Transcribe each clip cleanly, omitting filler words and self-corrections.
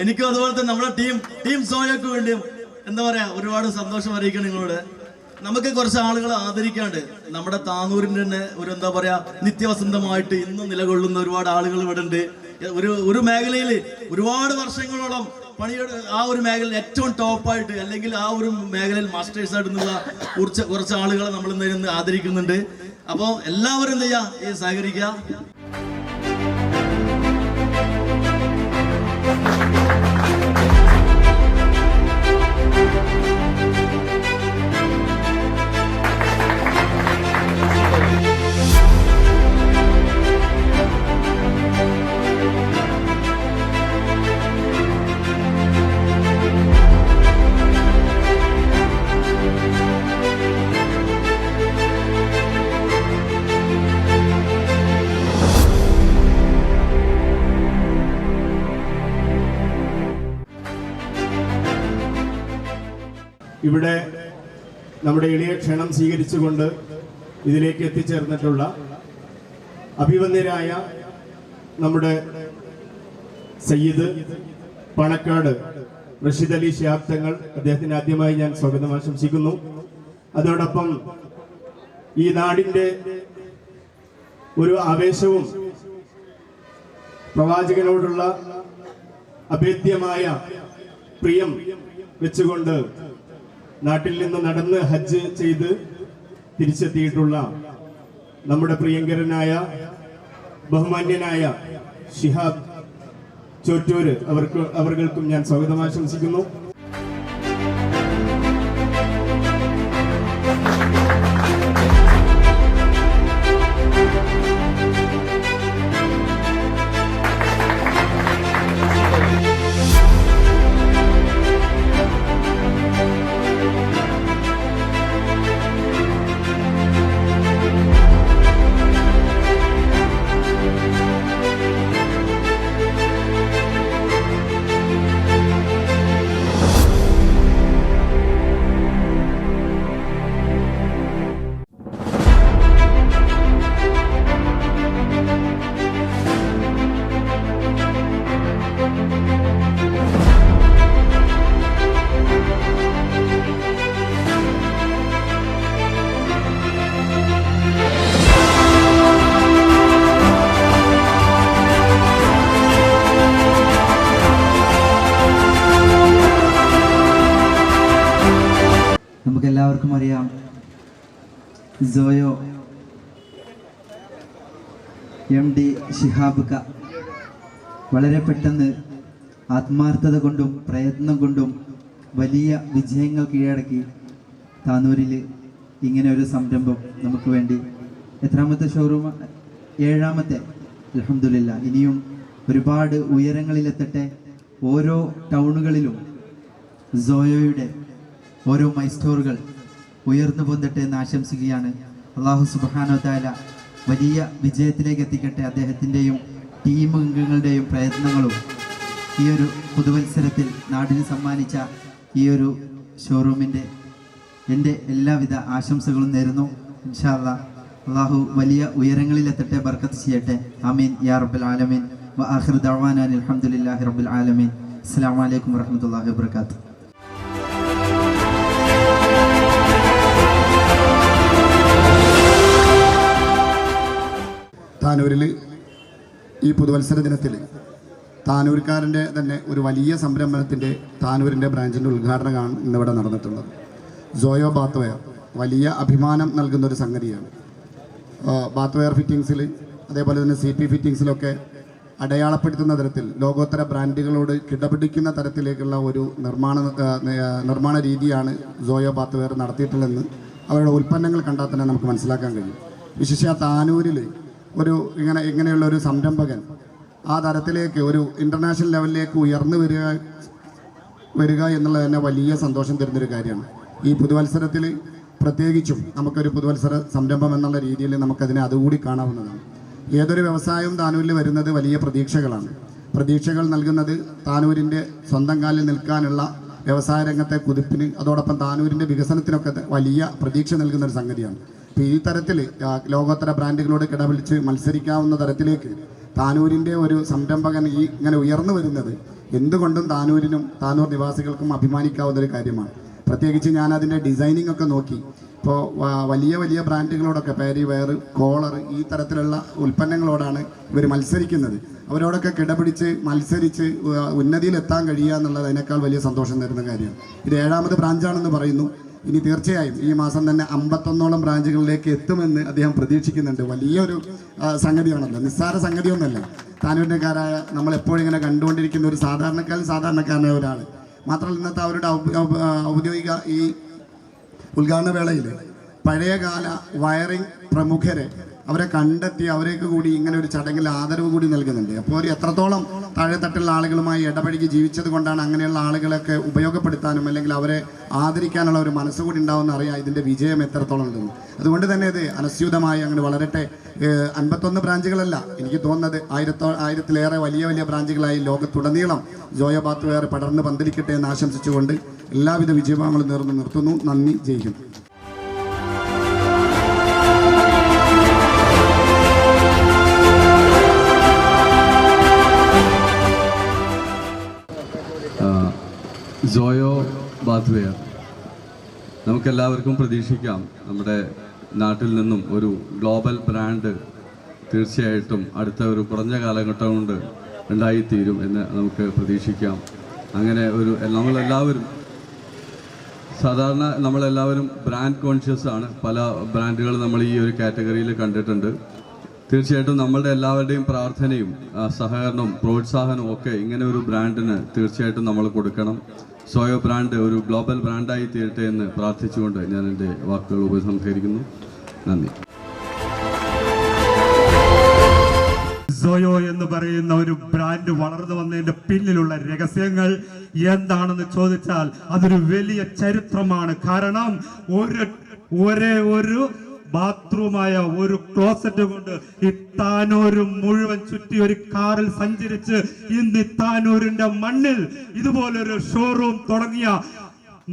എനിക്കും അതുപോലെ തന്നെ നമ്മുടെ ടീം സോയക്ക് വേണ്ടിയും എന്താ പറയാ ഒരുപാട് സന്തോഷം അറിയിക്കണം നിങ്ങളോട്. നമുക്ക് കുറച്ച് ആളുകളെ ആദരിക്കാണ്ട് നമ്മുടെ താനൂരിന്റെ തന്നെ ഒരു എന്താ പറയാ നിത്യവസന്തമായിട്ട് ഇന്നും നിലകൊള്ളുന്ന ഒരുപാട് ആളുകൾ ഇവിടെ ഉണ്ട്. ഒരു മേഖലയിൽ ഒരുപാട് വർഷങ്ങളോളം പണിയുടെ ആ ഒരു മേഖലയിൽ ഏറ്റവും ടോപ്പായിട്ട് അല്ലെങ്കിൽ ആ ഒരു മേഖലയിൽ മാസ്റ്റേഴ്സ് ആയിട്ടുള്ള കുറച്ച് ആളുകളെ നമ്മൾ ഇന്ന് ആദരിക്കുന്നുണ്ട്. അപ്പോൾ എല്ലാവരും എന്ത് ചെയ്യാ ഈ സഹകരിക്കുക. ഇവിടെ നമ്മുടെ എളിയ ക്ഷണം സ്വീകരിച്ചുകൊണ്ട് ഇതിലേക്ക് എത്തിച്ചേർന്നിട്ടുള്ള അഭിവന്ദ്യരായ നമ്മുടെ സയ്യിദ് പണക്കാട് റഷീദ് അലി ശിഹാബ് തങ്ങൾ, അദ്ദേഹത്തിന് ആദ്യമായി ഞാൻ സ്വാഗതം ആശംസിക്കുന്നു. അതോടൊപ്പം ഈ നാടിന്റെ ഒരു ആവേശവും പ്രവാചകനോടുള്ള അഭേദ്യമായ പ്രിയം വെച്ചുകൊണ്ട് നാട്ടിൽ നിന്ന് നടന്ന് ഹജ്ജ് ചെയ്ത് തിരിച്ചെത്തിയിട്ടുള്ള നമ്മുടെ പ്രിയങ്കരനായ ബഹുമാന്യനായ ശിഹാബ് ചോറ്റൂര് അവർക്കും ഞാൻ സ്വാഗതം ആശംസിക്കുന്നു. നമുക്കെല്ലാവർക്കും അറിയാം, സോയോ MD ശിഹാബ് ക വളരെ പെട്ടെന്ന് ആത്മാർത്ഥത കൊണ്ടും പ്രയത്നം കൊണ്ടും വലിയ വിജയങ്ങൾ കീഴടക്കി താനൂരിൽ ഇങ്ങനെ ഒരു സംരംഭം നമുക്ക് വേണ്ടി എത്രാമത്തെ ഷോറൂം? 7ാമത്തെ. അൽഹംദുലില്ലാ. ഇനിയും ഒരുപാട് ഉയരങ്ങളിലെത്തട്ടെ. ഓരോ ടൗണുകളിലും സോയോയുടെ ഓരോ മൈ സ്റ്റോറുകൾ ഉയർന്നു പൊന്തട്ടെ എന്ന് ആശംസിക്കുകയാണ്. അല്ലാഹു സുബ്ഹാനഹു വ തആല വലിയ വിജയത്തിലേക്ക് എത്തിക്കട്ടെ. അദ്ദേഹത്തിൻ്റെയും ടീം അംഗങ്ങളുടെയും പ്രയത്നങ്ങളും ഈ ഒരു പുതുവത്സരത്തിൽ നാടിന് സമ്മാനിച്ച ഈ ഒരു ഷോറൂമിൻ്റെ എൻ്റെ എല്ലാവിധ ആശംസകളും നേരുന്നു. ഇൻഷാ അല്ലാഹ് അല്ലാഹു വലിയ ഉയരങ്ങളിലെത്തട്ടെ, ബർക്കത്ത് ചെയ്യട്ടെ. ആമീൻ യാ റബ്ബൽ ആലമീൻ. വ ആഖിറു ദഅവാനാ അൽഹംദുലില്ലാഹി റബ്ബിൽ ആലമീൻ. അസ്സലാമു അലൈക്കും വറഹ്മത്തുള്ളാഹി വബറകാതുഹു. താനൂരിൽ ഈ പുതുവത്സര ദിനത്തിൽ താനൂർക്കാരൻ്റെ തന്നെ ഒരു വലിയ സംരംഭത്തിൻ്റെ താനൂരിൻ്റെ ബ്രാഞ്ചിൻ്റെ ഉദ്ഘാടനമാണ് ഇന്നിവിടെ നടന്നിട്ടുള്ളത്. സോയോ ബാത്ത് വലിയ അഭിമാനം നൽകുന്നൊരു സംഗതിയാണ്. ബാത്ത് വെയർ ഫിറ്റിങ്സിൽ അതേപോലെ തന്നെ CP ഫിറ്റിങ്സിലൊക്കെ അടയാളപ്പെടുത്തുന്ന തരത്തിൽ ലോകോത്തര ബ്രാൻഡുകളോട് കിടപിടിക്കുന്ന തരത്തിലേക്കുള്ള ഒരു നിർമ്മാണ രീതിയാണ് സോയോ ബാത്ത് വെയർ നടത്തിയിട്ടുള്ളതെന്ന് അവരുടെ ഉൽപ്പന്നങ്ങൾ കണ്ടാൽ തന്നെ നമുക്ക് മനസ്സിലാക്കാൻ കഴിയും. വിശേഷിച്ച് താനൂരിൽ ഇങ്ങനെയുള്ള ഒരു സംരംഭകൻ ആ തരത്തിലേക്ക് ഒരു ഇൻ്റർനാഷണൽ ലെവലിലേക്ക് ഉയർന്നു വരിക എന്നുള്ളത് തന്നെ വലിയ സന്തോഷം തരുന്നൊരു കാര്യമാണ്. ഈ പുതുവത്സരത്തിൽ പ്രത്യേകിച്ചും നമുക്കൊരു പുതുവത്സര സംരംഭം എന്നുള്ള രീതിയിൽ നമുക്കതിനെ അതുകൂടി കാണാവുന്നതാണ്. ഏതൊരു വ്യവസായവും താനൂരിൽ വരുന്നത് വലിയ പ്രതീക്ഷകളാണ്. പ്രതീക്ഷകൾ നൽകുന്നത് താനൂരിൻ്റെ സ്വന്തം കാലിൽ നിൽക്കാനുള്ള വ്യവസായ രംഗത്തെ കുതിപ്പിന് അതോടൊപ്പം താനൂരിൻ്റെ വികസനത്തിനൊക്കെ വലിയ പ്രതീക്ഷ നൽകുന്ന ഒരു സംഗതിയാണ്. അപ്പോൾ ഈ തരത്തിൽ ലോകോത്തര ബ്രാൻഡുകളോട് കിടപിടിച്ച് മത്സരിക്കാവുന്ന തരത്തിലേക്ക് താനൂരിൻ്റെ ഒരു സംരംഭകൻ ഇങ്ങനെ ഉയർന്നു വരുന്നത് എന്തുകൊണ്ടും താനൂരിനും താനൂർ നിവാസികൾക്കും അഭിമാനിക്കാവുന്ന ഒരു കാര്യമാണ്. പ്രത്യേകിച്ച് ഞാൻ അതിൻ്റെ ഡിസൈനിങ് ഒക്കെ നോക്കി. ഇപ്പോൾ വലിയ വലിയ ബ്രാൻഡുകളോടൊക്കെ പാരി വെയർ, കോളർ, ഈ തരത്തിലുള്ള ഉൽപ്പന്നങ്ങളോടാണ് ഇവർ മത്സരിക്കുന്നത്. അവരോടൊക്കെ കിടപിടിച്ച് മത്സരിച്ച് ഉന്നതിയിലെത്താൻ കഴിയുക എന്നുള്ളത് അതിനേക്കാൾ വലിയ സന്തോഷം തരുന്ന കാര്യമാണ്. ഇത് 7ാമത് ബ്രാഞ്ചാണെന്ന് പറയുന്നു. ഇനി തീർച്ചയായും ഈ മാസം തന്നെ 51ഓളം ബ്രാഞ്ചുകളിലേക്ക് എത്തുമെന്ന് അദ്ദേഹം പ്രതീക്ഷിക്കുന്നുണ്ട്. വലിയൊരു സംഗതിയാണല്ലോ, നിസ്സാര സംഗതിയൊന്നുമല്ല. താനൂരിനെക്കാരായ നമ്മളെപ്പോഴും ഇങ്ങനെ കണ്ടുകൊണ്ടിരിക്കുന്ന ഒരു സാധാരണക്കാരനായ ഒരാൾ മാത്രമല്ല, ഇന്നത്തെ അവരുടെ ഔദ്യോഗിക ഈ ഉദ്ഘാടന വേളയിൽ പഴയകാല വയറിംഗ് പ്രമുഖരെ അവരെ കണ്ടെത്തി അവരേക്ക് കൂടി ഇങ്ങനെ ഒരു ചടങ്ങിൽ ആദരവ് കൂടി നൽകുന്നുണ്ട്. അപ്പോൾ ഒരു എത്രത്തോളം താഴെത്തട്ടുള്ള ആളുകളുമായി ഇടപഴകി ജീവിച്ചത് കൊണ്ടാണ് അങ്ങനെയുള്ള ആളുകളൊക്കെ ഉപയോഗപ്പെടുത്താനും അല്ലെങ്കിൽ അവരെ ആദരിക്കാനുള്ള ഒരു മനസ്സുകൂടി ഉണ്ടാവുമെന്ന് അറിയാം ഇതിൻ്റെ വിജയം എത്രത്തോളം ഉണ്ടെന്ന്. അതുകൊണ്ട് തന്നെ ഇത് അനസ്യൂതമായി അങ്ങനെ വളരട്ടെ. 51 ബ്രാഞ്ചുകളല്ല, എനിക്ക് തോന്നുന്നത് 1000-ലേറെ വലിയ വലിയ ബ്രാഞ്ചുകളായി ലോകത്തുടനീളം ജോയോ ബാത്ത് പടർന്ന് പന്തലിക്കട്ടെ എന്ന് ആശംസിച്ചുകൊണ്ട് എല്ലാവിധ വിജയങ്ങളും നേർന്ന് നിർത്തുന്നു. നന്ദി. ജയ് ഹിന്ദ്. ജോയോ ബാത്ത് വെയർ നമുക്കെല്ലാവർക്കും പ്രതീക്ഷിക്കാം, നമ്മുടെ നാട്ടിൽ നിന്നും ഒരു ഗ്ലോബൽ ബ്രാൻഡ് തീർച്ചയായിട്ടും അടുത്ത ഒരു കുറഞ്ഞ കാലഘട്ടം കൊണ്ട് ഉണ്ടായിത്തീരും എന്ന് നമുക്ക് പ്രതീക്ഷിക്കാം. അങ്ങനെ ഒരു നമ്മളെല്ലാവരും സാധാരണ നമ്മളെല്ലാവരും ബ്രാൻഡ് കോൺഷ്യസ് ആണ്. പല ബ്രാൻഡുകൾ നമ്മൾ ഈ ഒരു കാറ്റഗറിയിൽ കണ്ടിട്ടുണ്ട്. തീർച്ചയായിട്ടും നമ്മളുടെ എല്ലാവരുടെയും പ്രാർത്ഥനയും സഹകരണവും പ്രോത്സാഹനവും ഒക്കെ ഇങ്ങനെ ഒരു ബ്രാൻഡിന് തീർച്ചയായിട്ടും നമ്മൾ കൊടുക്കണം. സോയോ ബ്രാൻഡ് ഒരു ഗ്ലോബൽ ബ്രാൻഡായി തീരട്ടെ എന്ന് പ്രാർത്ഥിച്ചുകൊണ്ട് ഞാൻ എൻ്റെ വാക്കുകൾ ഉപസംഹരിക്കുന്നു. നന്ദി. സോയോ എന്ന് പറയുന്ന ഒരു ബ്രാൻഡ് വളർന്നു വന്നതിന്റെ പിന്നിലുള്ള രഹസ്യങ്ങൾ എന്താണെന്ന് ചോദിച്ചാൽ അതൊരു വലിയ ചരിത്രമാണ്. കാരണം ഒരേ ഒരു ബാത്റൂമായ ഒരു ക്ലോസറ്റ് കൊണ്ട് ഈ താനൂര് മുഴുവൻ ചുറ്റി ഒരു കാറിൽ സഞ്ചരിച്ച് ഇന്ന് താനൂരിന്റെ മണ്ണിൽ ഇതുപോലൊരു ഷോറൂം തുടങ്ങിയ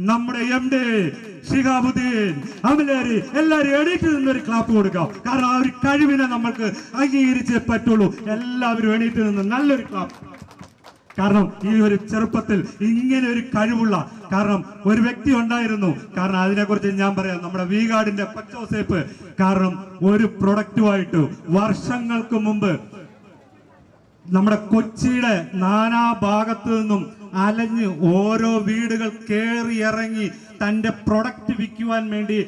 നമ്മുടെ MD ഷിഹാബുദ്ദീൻ അമലേരി എല്ലാവരും എണീറ്റ് നിന്നൊരു ക്ലാപ്പ് കൊടുക്കാം. കാരണം ആ ഒരു കഴിവിനെ നമ്മൾക്ക് അംഗീകരിച്ചേ പറ്റുള്ളൂ. എല്ലാവരും എണീറ്റ് നിന്ന് നല്ലൊരു ക്ലാപ്പ്. കാരണം ഈ ഒരു ചെറുപ്പത്തിൽ ഇങ്ങനെ ഒരു കഴിവുള്ള കാരണം ഒരു വ്യക്തി ഉണ്ടായിരുന്നു. കാരണം അതിനെക്കുറിച്ച് ഞാൻ പറയാം. നമ്മുടെ വീഗാർഡിന്റെ കൊച്ചോസേപ്പ് കാരണം ഒരു പ്രൊഡക്റ്റുമായിട്ട് വർഷങ്ങൾക്ക് മുമ്പ് നമ്മുടെ കൊച്ചിയുടെ നാനാ ഭാഗത്തു നിന്നും അലഞ്ഞ് ഓരോ വീടുകൾ കയറി ഇറങ്ങി തന്റെ പ്രൊഡക്റ്റ് വിൽക്കുവാൻ വേണ്ടി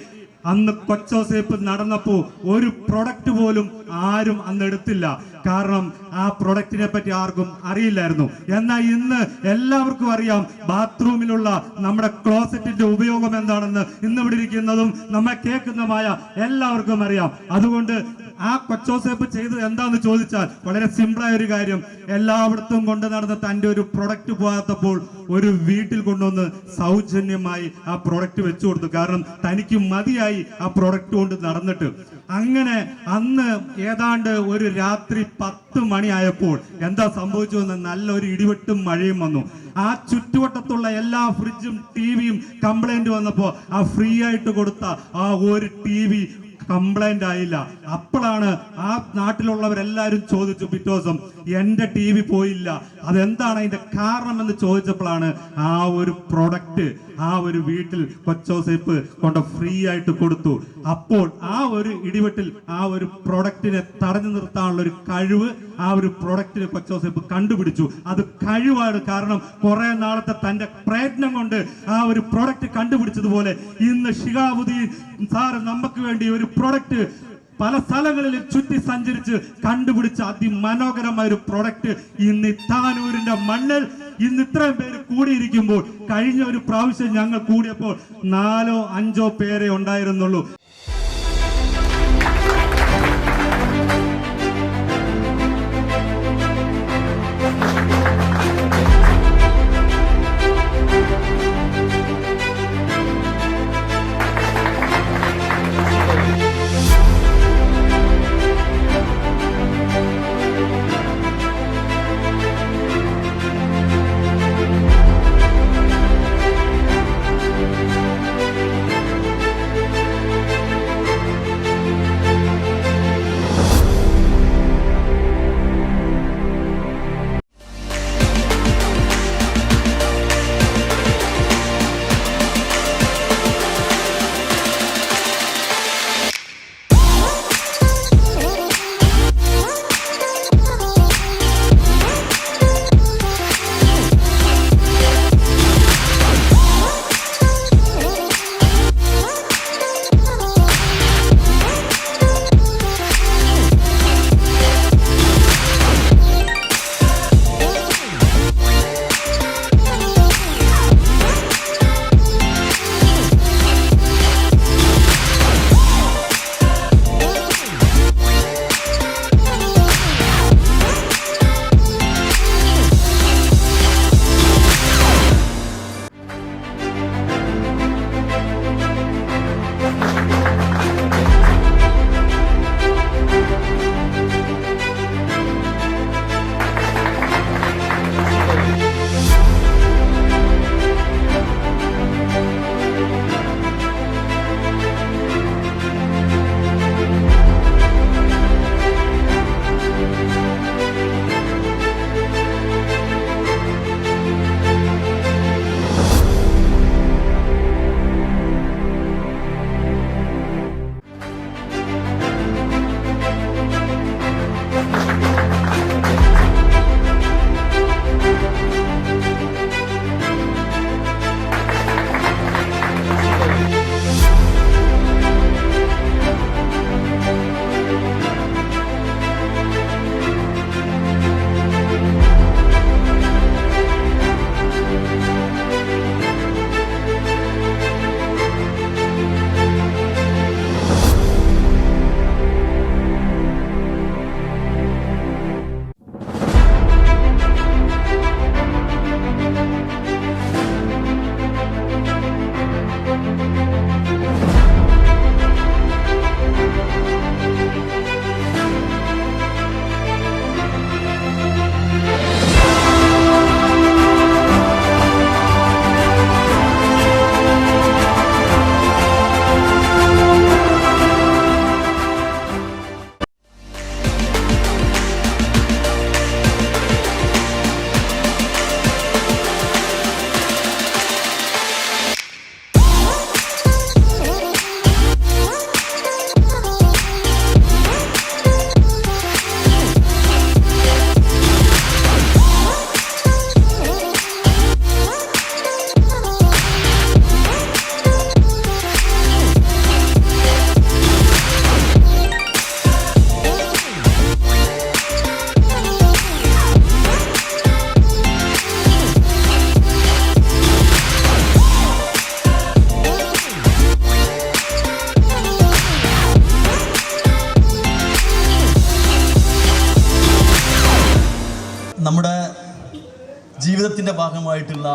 അന്ന് കൊച്ചോസേപ്പ് നടന്നപ്പോൾ ഒരു പ്രൊഡക്റ്റ് പോലും ആരും അന്ന് എടുത്തില്ല. കാരണം ആ പ്രൊഡക്റ്റിനെ പറ്റി ആർക്കും അറിയില്ലായിരുന്നു. എന്നാൽ ഇന്ന് എല്ലാവർക്കും അറിയാം ബാത്റൂമിലുള്ള നമ്മുടെ ക്ലോസറ്റിന്റെ ഉപയോഗം എന്താണെന്ന്. ഇന്ന് ഇവിടെ ഇരിക്കുന്നതും നമ്മെ കേൾക്കുന്നതുമായ എല്ലാവർക്കും അറിയാം. അതുകൊണ്ട് ആ കൊച്ചോസേപ്പ് ചെയ്തത് എന്താന്ന് ചോദിച്ചാൽ വളരെ സിമ്പിളായ ഒരു കാര്യം. എല്ലായിടത്തും കൊണ്ട് നടന്ന തന്റെ ഒരു പ്രൊഡക്റ്റ് പോകാത്തപ്പോൾ ഒരു വീട്ടിൽ കൊണ്ടുവന്ന് സൗജന്യമായി ആ പ്രൊഡക്റ്റ് വെച്ചു കൊടുത്തു. കാരണം തനിക്ക് മതിയായി ആ പ്രൊഡക്റ്റ് കൊണ്ട് നടന്നിട്ട്. അങ്ങനെ അന്ന് ഏതാണ്ട് ഒരു രാത്രി 10 മണിയായപ്പോൾ എന്താ സംഭവിച്ചതെന്ന് നല്ലൊരു ഇടിവെട്ടും മഴയും വന്നു. ആ ചുറ്റുവട്ടത്തുള്ള എല്ലാ ഫ്രിഡ്ജും ടിവിയും കംപ്ലൈന്റ് വന്നപ്പോൾ ആ ഫ്രീ ആയിട്ട് കൊടുത്ത ആ ഒരു TV കംപ്ലൈന്റ് ആയില്ല. അപ്പോഴാണ് ആ നാട്ടിലുള്ളവരെല്ലാവരും ചോദിച്ചു പിറ്റേ ദിവസം എന്റെ TV പോയില്ല, അതെന്താണ് അതിന്റെ കാരണം എന്ന് ചോദിച്ചപ്പോഴാണ് ആ ഒരു പ്രൊഡക്റ്റ് ആ ഒരു വീട്ടിൽ കൊച്ചോസേപ്പ് കൊണ്ട് ഫ്രീ ആയിട്ട് കൊടുത്തു. അപ്പോൾ ആ ഒരു ഇടിവെട്ടിൽ ആ ഒരു പ്രൊഡക്റ്റിനെ തടഞ്ഞു നിർത്താനുള്ള ഒരു കഴിവ് ആ ഒരു പ്രൊഡക്റ്റിന് കൊച്ചോസേപ്പ് കണ്ടുപിടിച്ചു. അത് കഴിവാണ്. കാരണം കുറെ നാളത്തെ തന്റെ പ്രയത്നം കൊണ്ട് ആ ഒരു പ്രൊഡക്റ്റ് കണ്ടുപിടിച്ചതുപോലെ ഇന്ന് ഷിഹാബുദ്ദീൻ സാറ് നമുക്ക് വേണ്ടി ഒരു പ്രൊഡക്റ്റ് പല സ്ഥലങ്ങളിൽ ചുറ്റി സഞ്ചരിച്ച് കണ്ടുപിടിച്ച അതിമനോഹരമായ ഒരു പ്രൊഡക്റ്റ് ഇന്ന് താനൂരിന്റെ മണ്ണിൽ ഇന്ന് ഇത്രയും പേര് കൂടിയിരിക്കുമ്പോൾ, കഴിഞ്ഞ ഒരു പ്രാവശ്യം ഞങ്ങൾ കൂടിയപ്പോൾ 4-5 പേരെ ഉണ്ടായിരുന്നുള്ളൂ. ജീവിതത്തിൻ്റെ ഭാഗമായിട്ടുള്ള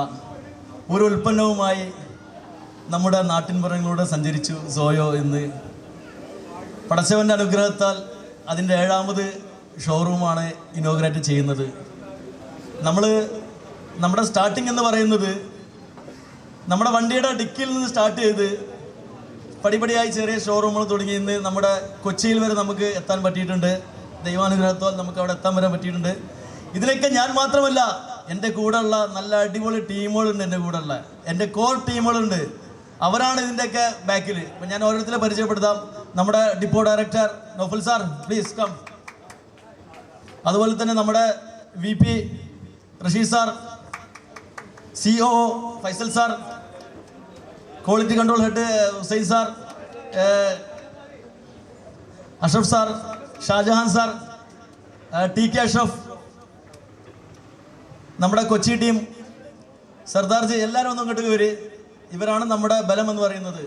ഒരു ഉൽപ്പന്നവുമായി നമ്മുടെ നാട്ടിൻപുറങ്ങളിലൂടെ സഞ്ചരിച്ചു സോയോ എന്ന്. പടച്ചവൻ്റെ അനുഗ്രഹത്താൽ അതിൻ്റെ 7ാമത് ഷോറൂമാണ് ഇനോഗ്രേറ്റ് ചെയ്യുന്നത്. നമ്മുടെ സ്റ്റാർട്ടിങ് എന്ന് പറയുന്നത് നമ്മുടെ വണ്ടിയുടെ ഡിക്കിയിൽ നിന്ന് സ്റ്റാർട്ട് ചെയ്ത് പടിപടിയായി ചെറിയ ഷോറൂമുകൾ തുടങ്ങി ഇന്ന് നമ്മുടെ കൊച്ചിയിൽ വരെ നമുക്ക് എത്താൻ പറ്റിയിട്ടുണ്ട്. ദൈവാനുഗ്രഹത്താൽ നമുക്ക് അവിടെ എത്താൻ വരാൻ പറ്റിയിട്ടുണ്ട്. ഇതിലൊക്കെ ഞാൻ മാത്രമല്ല, എൻ്റെ കൂടെയുള്ള നല്ല അടിപൊളി ടീമുകളുണ്ട്. എൻ്റെ കൂടെയുള്ള എൻ്റെ കോർ ടീമുകളുണ്ട്. അവരാണ് ഇതിൻ്റെയൊക്കെ ബാക്കിൽ. ഇപ്പം ഞാൻ ഓരോരുത്തരെ പരിചയപ്പെടുത്താം. നമ്മുടെ depot director Naufal sir, please come. അതുപോലെ തന്നെ നമ്മുടെ VP Rasheed sir, COO Faisal sir, quality control head Hussain sir, Ashraf sir, Shahjahan sir, TK Ashraf, നമ്മുടെ കൊച്ചി ടീം, സർദാർജി, എല്ലാവരും ഒന്നും ഇങ്ങോട്ട് വരി. ഇവരാണ് നമ്മുടെ ബലം എന്ന് പറയുന്നത്.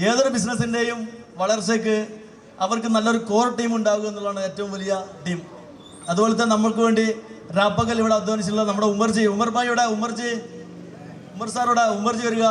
ഏതൊരു ബിസിനസ്സിൻ്റെയും വളർച്ചയ്ക്ക് അവർക്ക് നല്ലൊരു കോർ ടീം ഉണ്ടാകുക എന്നുള്ളതാണ് ഏറ്റവും വലിയ ടീം. അതുപോലെ തന്നെ നമ്മൾക്ക് വേണ്ടി രാപ്പകൽ ഇവിടെ അധ്വാനിച്ചിട്ടുള്ള നമ്മുടെ ഉമർ ഭായിയുടെ ഉമർ സാറോടെ ഉമർജി വരിക.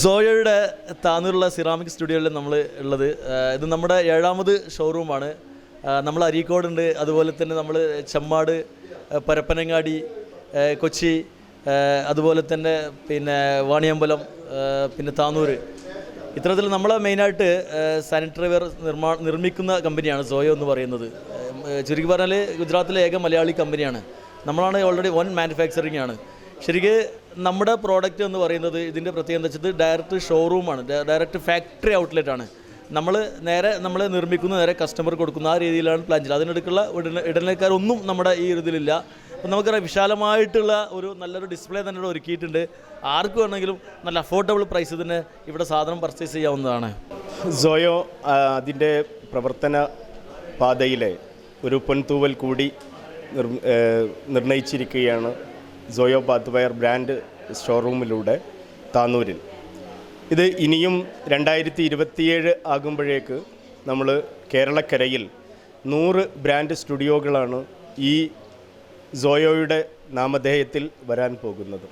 സോയയുടെ താനൂരുള്ള സിറാമിക് സ്റ്റുഡിയോയിൽ നമ്മൾ ഉള്ളത്. ഇത് നമ്മുടെ 7ാമത് ഷോറൂമാണ്. നമ്മൾ അരീക്കോടുണ്ട്, അതുപോലെ തന്നെ നമ്മൾ ചെമ്മാട്, പരപ്പനങ്ങാടി, കൊച്ചി, അതുപോലെ തന്നെ പിന്നെ വാണിയമ്പലം, പിന്നെ താനൂർ, ഇത്തരത്തിൽ നമ്മൾ മെയിനായിട്ട് സാനിറ്ററി വെയർ നിർമ്മിക്കുന്ന കമ്പനിയാണ് സോയോ എന്ന് പറയുന്നത്. ചുരുക്കി പറഞ്ഞാൽ ഗുജറാത്തിലെ ഏക മലയാളി കമ്പനിയാണ്. നമ്മളാണ് ഓൾറെഡി വൺ മാനുഫാക്ചറിങ് ആണ്. ശരിക്കും നമ്മുടെ പ്രോഡക്റ്റ് എന്ന് പറയുന്നത് ഇതിൻ്റെ പ്രത്യേകത എന്താ വെച്ചാൽ ഡയറക്റ്റ് ഷോറൂമാണ്, ഡയറക്റ്റ് ഫാക്ടറി ഔട്ട്ലെറ്റാണ്. നമ്മൾ നിർമ്മിക്കുന്ന നേരെ കസ്റ്റമർ കൊടുക്കുന്ന ആ രീതിയിലാണ് പ്ലാൻ ചെയ്യുന്നത്. അതിനിടയ്ക്കുള്ള ഇടനിലക്കാരൊന്നും നമ്മുടെ ഈ ഇതിലില്ല. അപ്പം നമുക്കറിയാം വിശാലമായിട്ടുള്ള ഒരു നല്ലൊരു ഡിസ്പ്ലേ തന്നെ ഇവിടെ ഒരുക്കിയിട്ടുണ്ട്. ആർക്ക് വേണമെങ്കിലും നല്ല അഫോർഡബിൾ പ്രൈസ് തന്നെ ഇവിടെ സാധനം പർച്ചേസ് ചെയ്യാവുന്നതാണ്. സോയോ അതിൻ്റെ പ്രവർത്തന പാതയിലെ ഒരു പൊൻതൂവൽ കൂടി നിർണയിച്ചിരിക്കുകയാണ് സോയോ ബാത്ത്വെയർ ബ്രാൻഡ് ഷോറൂമിലൂടെ താനൂരിൽ. ഇത് ഇനിയും 2027 ആകുമ്പോഴേക്ക് നമ്മൾ കേരളക്കരയിൽ 100 ബ്രാൻഡ് സ്റ്റുഡിയോകളാണ് ഈ സോയോയുടെ നാമധേയത്തിൽ വരാൻ പോകുന്നത്.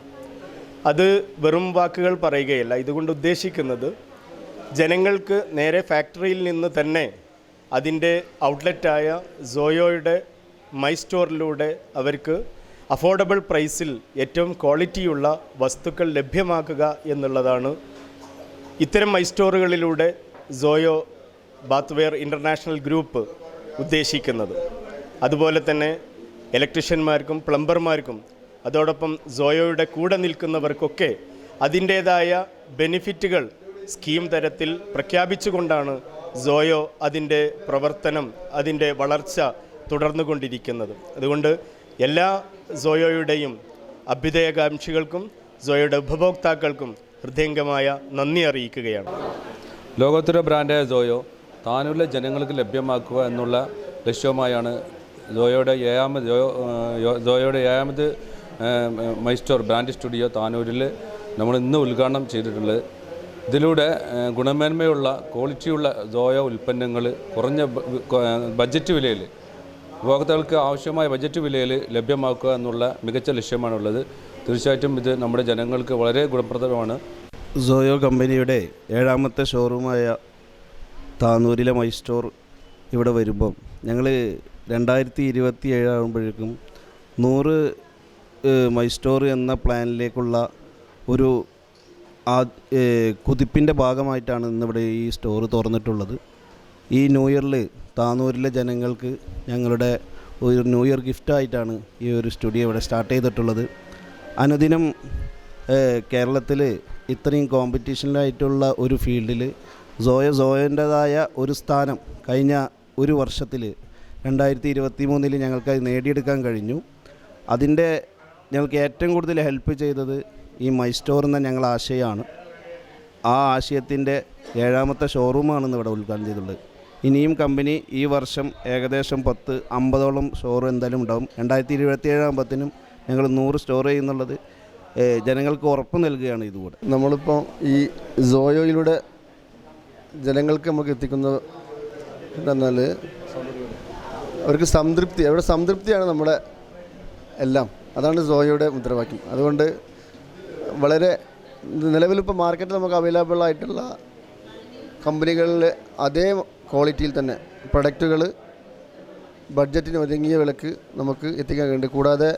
അത് വെറും വാക്കുകൾ പറയുകയല്ല. ഇതുകൊണ്ട് ഉദ്ദേശിക്കുന്നത് ജനങ്ങൾക്ക് നേരെ ഫാക്ടറിയിൽ നിന്ന് തന്നെ അതിൻ്റെ ഔട്ട്ലെറ്റായ സോയോയുടെ മൈ സ്റ്റോറിലൂടെ അവർക്ക് അഫോർഡബിൾ പ്രൈസിൽ ഏറ്റവും ക്വാളിറ്റിയുള്ള വസ്തുക്കൾ ലഭ്യമാക്കുക എന്നുള്ളതാണ് ഇത്തരം മൈ സ്റ്റോറുകളിലൂടെ സോയോ ബാത്ത്വെയർ ഇൻ്റർനാഷണൽ ഗ്രൂപ്പ് ഉദ്ദേശിക്കുന്നത്. അതുപോലെ തന്നെ ഇലക്ട്രീഷ്യന്മാർക്കും പ്ലംബർമാർക്കും അതോടൊപ്പം സോയോയുടെ കൂടെ നിൽക്കുന്നവർക്കൊക്കെ അതിൻ്റേതായ ബെനിഫിറ്റുകൾ സ്കീം തരത്തിൽ പ്രഖ്യാപിച്ചുകൊണ്ടാണ് സോയോ അതിൻ്റെ പ്രവർത്തനം, അതിൻ്റെ വളർച്ച തുടർന്നുകൊണ്ടിരിക്കുന്നത്. അതുകൊണ്ട് എല്ലാ സോയോയുടെയും അഭ്യുദയകാംക്ഷികൾക്കും സോയോയുടെ ഉപഭോക്താക്കൾക്കും ഹൃദയംഗമായ നന്ദി അറിയിക്കുകയാണ്. ലോകോത്തര ബ്രാൻഡായ സോയോ താനൂരിലെ ജനങ്ങൾക്ക് ലഭ്യമാക്കുക എന്നുള്ള ലക്ഷ്യവുമായാണ് സോയോയുടെ ഏഴാമത് മൈ സ്റ്റോർ ബ്രാൻഡ് സ്റ്റുഡിയോ താനൂരിൽ നമ്മൾ ഇന്ന് ഉദ്ഘാടനം ചെയ്തിട്ടുള്ളത്. ഇതിലൂടെ ഗുണമേന്മയുള്ള ക്വാളിറ്റിയുള്ള സോയോ ഉൽപ്പന്നങ്ങൾ കുറഞ്ഞ ബഡ്ജറ്റ് വിലയിൽ ഉപഭോക്താക്കൾക്ക് ആവശ്യമായ ബഡ്ജറ്റ് വിലയിൽ ലഭ്യമാക്കുക എന്നുള്ള മികച്ച ലക്ഷ്യമാണുള്ളത്. തീർച്ചയായിട്ടും ഇത് നമ്മുടെ ജനങ്ങൾക്ക് വളരെ ഗുണപ്രദമാണ്. സോയോ കമ്പനിയുടെ 7ാമത്തെ ഷോറൂമായ താനൂരിലെ മൈ സ്റ്റോർ ഇവിടെ വരുമ്പം ഞങ്ങൾ 2027 ആകുമ്പോഴേക്കും 100 മൈ സ്റ്റോർ എന്ന പ്ലാനിലേക്കുള്ള ഒരു കുതിപ്പിൻ്റെ ഭാഗമായിട്ടാണ് ഇന്നിവിടെ ഈ സ്റ്റോർ തുറന്നിട്ടുള്ളത്. ഈ ന്യൂ ഇയറിൽ താനൂരിലെ ജനങ്ങൾക്ക് ഞങ്ങളുടെ ഒരു ന്യൂ ഇയർ ഗിഫ്റ്റായിട്ടാണ് ഈ ഒരു സ്റ്റുഡിയോ ഇവിടെ സ്റ്റാർട്ട് ചെയ്തിട്ടുള്ളത്. അനുദിനം കേരളത്തിൽ ഇത്രയും കോമ്പറ്റീഷനിലായിട്ടുള്ള ഒരു ഫീൽഡിൽ സോയോൻ്റേതായ ഒരു സ്ഥാനം കഴിഞ്ഞ ഒരു വർഷത്തിൽ 2023 ഞങ്ങൾക്കത് നേടിയെടുക്കാൻ കഴിഞ്ഞു. അതിൻ്റെ ഞങ്ങൾക്ക് ഏറ്റവും കൂടുതൽ ഹെൽപ്പ് ചെയ്തത് ഈ മൈ സ്റ്റോർ എന്ന ഞങ്ങളുടെ ആശയമാണ്. ആ ആശയത്തിൻ്റെ 7ാമത്തെ ഷോറൂമാണെന്ന് ഇവിടെ ഉദ്ഘാടനം ചെയ്തിട്ടുള്ളത്. ഇനിയും കമ്പനി ഈ വർഷം ഏകദേശം 50-ഓളം സ്റ്റോർ എന്തായാലും ഉണ്ടാകും. 2027 ആകുമ്പോഴത്തേനും ഞങ്ങൾ 100 സ്റ്റോർ ചെയ്യുന്നുള്ളത് ജനങ്ങൾക്ക് ഉറപ്പ് നൽകുകയാണ്. ഇതുകൂടെ നമ്മളിപ്പോൾ ഈ സോയോയിലൂടെ ജനങ്ങൾക്ക് നമുക്ക് എത്തിക്കുന്നത് എന്നാൽ അവർക്ക് സംതൃപ്തിയാണ് നമ്മുടെ എല്ലാം. അതാണ് സോയോയുടെ മുദ്രാവാക്യം. അതുകൊണ്ട് വളരെ നിലവിലിപ്പോൾ മാർക്കറ്റിൽ നമുക്ക് അവൈലബിൾ ആയിട്ടുള്ള കമ്പനികളിൽ അതേ ക്വാളിറ്റിയിൽ തന്നെ പ്രൊഡക്റ്റുകൾ ബഡ്ജറ്റിന് ഒതുങ്ങിയ വിലക്ക് നമുക്ക് എത്തിക്കാൻ കഴിയുന്നുണ്ട്. കൂടാതെ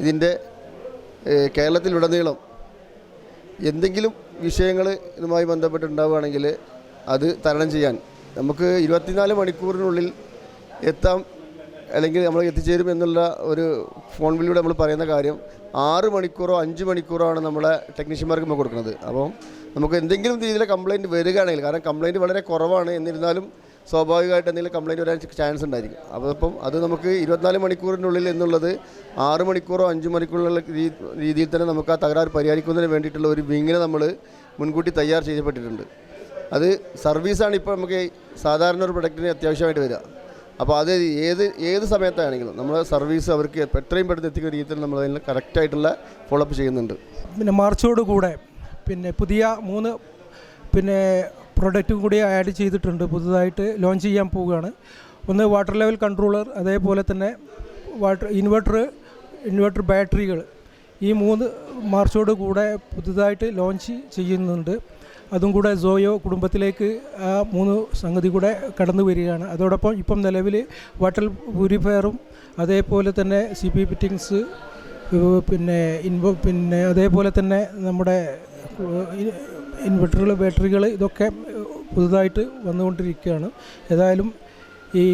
ഇതിൻ്റെ കേരളത്തിലുടനീളം എന്തെങ്കിലും വിഷയങ്ങൾ ഇതുമായി ബന്ധപ്പെട്ടുണ്ടാവുകയാണെങ്കിൽ അത് തരണം ചെയ്യാൻ നമുക്ക് 24 മണിക്കൂറിനുള്ളിൽ എത്താം, അല്ലെങ്കിൽ നമ്മൾ എത്തിച്ചേരും എന്നുള്ള ഒരു ഫോൺ വിളിയിലൂടെ നമ്മൾ പറയുന്ന കാര്യം 6 മണിക്കൂറോ 5 മണിക്കൂറോ ആണ് നമ്മളെ ടെക്നീഷ്യന്മാർക്ക് നമ്മൾ കൊടുക്കുന്നത്. അപ്പം നമുക്ക് എന്തെങ്കിലും രീതിയിലെ കംപ്ലയിൻറ്റ് വരികയാണെങ്കിൽ, കാരണം കംപ്ലയിൻറ്റ് വളരെ കുറവാണ്, എന്നിരുന്നാലും സ്വാഭാവികമായിട്ട് എന്തെങ്കിലും കംപ്ലയിൻറ്റ് വരാൻ ചാൻസ് ഉണ്ടായിരിക്കും. അപ്പം അത് നമുക്ക് 24 മണിക്കൂറിനുള്ളിൽ എന്നുള്ളത് 6 മണിക്കൂറോ 5 മണിക്കൂറുള്ള രീതിയിൽ തന്നെ നമുക്ക് ആ തകരാറ് പരിഹരിക്കുന്നതിന് വേണ്ടിയിട്ടുള്ള ഒരു വിങ്ങിനെ നമ്മൾ മുൻകൂട്ടി തയ്യാർ ചെയ്യപ്പെട്ടിട്ടുണ്ട്. അത് സർവീസാണ് ഇപ്പോൾ നമുക്ക് സാധാരണ ഒരു പ്രൊഡക്റ്റിന് അത്യാവശ്യമായിട്ട് വരിക. അപ്പോൾ അത് ഏത് സമയത്താണെങ്കിലും നമ്മൾ സർവീസ് അവർക്ക് എത്രയും പെട്ടെന്ന് എത്തിക്കുന്ന രീതിയിൽ നമ്മൾ അതിന് കറക്റ്റായിട്ടുള്ള ഫോളോ അപ്പ് ചെയ്യുന്നുണ്ട്. പിന്നെ മാർച്ചോടുകൂടെ പുതിയ 3 പ്രൊഡക്റ്റും കൂടി ആഡ് ചെയ്തിട്ടുണ്ട്, പുതുതായിട്ട് ലോഞ്ച് ചെയ്യാൻ പോവുകയാണ്. ഒന്ന് വാട്ടർ ലെവൽ കൺട്രോളർ, അതേപോലെ തന്നെ ഇൻവെർട്ടർ ബാറ്ററികൾ. ഈ 3 മാർച്ചോട് കൂടെ പുതുതായിട്ട് ലോഞ്ച് ചെയ്യുന്നുണ്ട്. അതും കൂടെ സോയോ കുടുംബത്തിലേക്ക് ആ 3 സംഗതി കൂടെ കടന്നു വരികയാണ്. അതോടൊപ്പം ഇപ്പം നിലവിൽ വാട്ടർ പ്യൂരിഫയറും അതേപോലെ തന്നെ CP ഫിറ്റിങ്സ് പിന്നെ അതേപോലെ തന്നെ നമ്മുടെ ഇൻവെർട്ടറുകൾ, ബാറ്ററികൾ, ഇതൊക്കെ പുതുതായിട്ട് വന്നുകൊണ്ടിരിക്കുകയാണ്. ഏതായാലും ഈ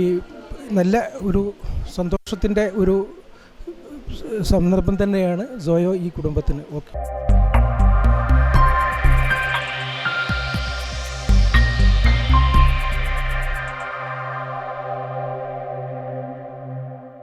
നല്ല ഒരു സന്തോഷത്തിൻ്റെ ഒരു സന്ദർഭം തന്നെയാണ് സോയോ ഈ കുടുംബത്തിന്. ഓക്കെ.